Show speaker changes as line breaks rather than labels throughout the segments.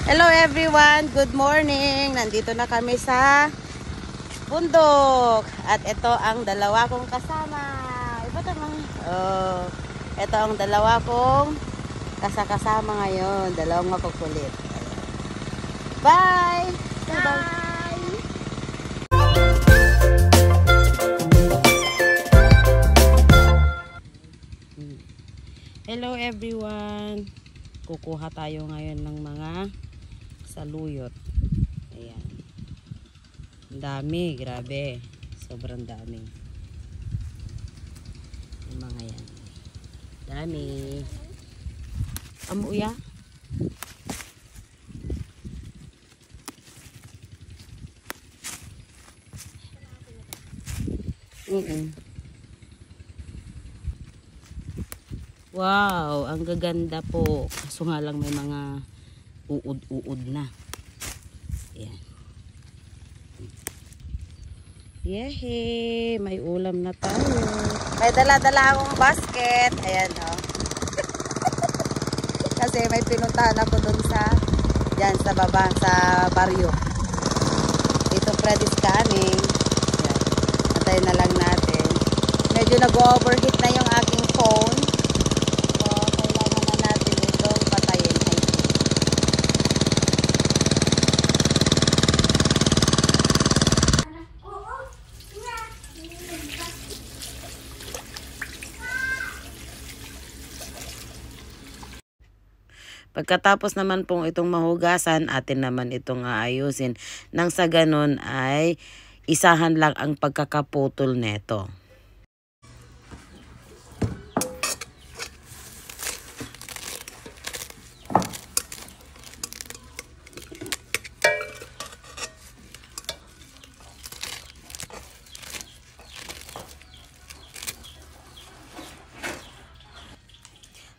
Hello everyone, good morning. Nandito na kami sa bundok. At ito ang dalawa kong kasama. Iba tamang. Oh, ito ang dalawa kong kasama ngayon. Dalawang makukulit. Bye! Bye! Hello everyone. Kukuha tayo ngayon ng mga saluyot. Ayan. Dami, grabe. Sobrang dami. Yung mga yan. Dami. Amuya. Wow, ang gaganda po. Kaso nga lang may mga uod-uod na. Ayan. Yehe, may ulam na tayo. May dala-dala akong basket. Ayan o. Kasi may pinuntahan ako dun sa, dyan sa baba, sa baryo. Dito Freddy's Canning. Ayan. Antayin na lang natin. Medyo nag-overheat na yung aking phone. Pagkatapos naman pong itong mahugasan, atin naman itong aayusin. Nang sa ganun ay isahan lang ang pagkakaputol neto.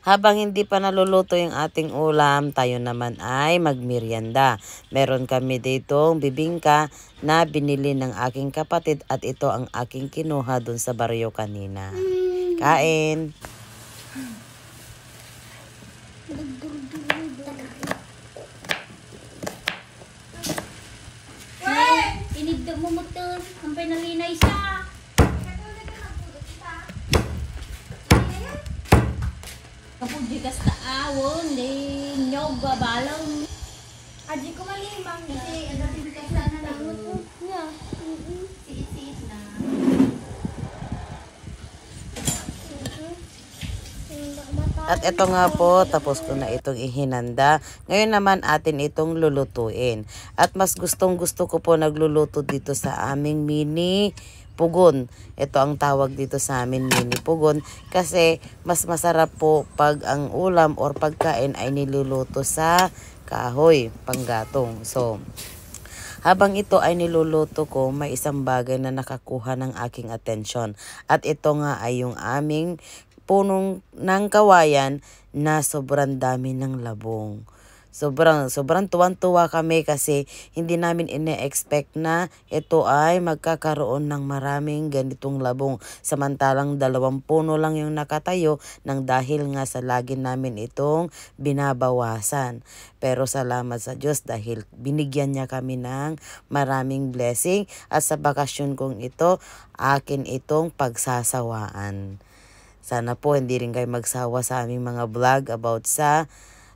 Habang hindi pa naluluto yung ating ulam, tayo naman ay magmerienda. Meron kami ditong bibingka na binili ng aking kapatid at ito ang aking kinuha dun sa baryo kanina. Kain!
Inigdag mo motor, hampay nalinay siya. Kapag di kasta awon, di nyog babalong. Aji ko malimang kasi ano din kasta na langot ko. Yeah. Siit-siit na.
At ito nga po, tapos ko na itong ihinanda. Ngayon naman atin itong lulutuin. At mas gustong gusto ko po nagluluto dito sa aming mini pugon. Ito ang tawag dito sa amin, mini pugon. Kasi mas masarap po pag ang ulam or pagkain ay niluluto sa kahoy, panggatong. So, habang ito ay niluluto ko, may isang bagay na nakakuha ng aking atensyon. At ito nga ay yung aming punong ng kawayan na sobrang dami ng labong. Sobrang tuwan-tuwa kami kasi hindi namin ine-expect na ito ay magkakaroon ng maraming ganitong labong. Samantalang 2 puno lang yung nakatayo nang dahil nga sa lagi namin itong binabawasan. Pero salamat sa Diyos dahil binigyan niya kami ng maraming blessing at sa bakasyon kong ito, akin itong pagsasawaan. Sana po hindi rin kayo magsawa sa aming mga vlog about sa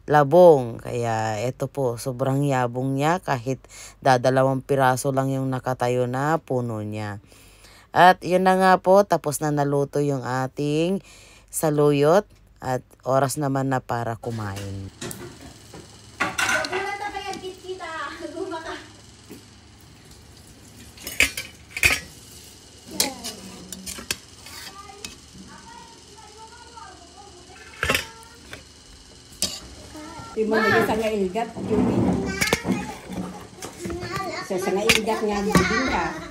labong. Kaya ito po, sobrang yabong niya kahit 2 piraso lang yung nakatayo na puno niya. At yun na nga po, tapos na naluto yung ating saluyot at oras naman na para kumain.
Timo na sa nga ilgat, Judy. Sa nga ilgat nga bibingka.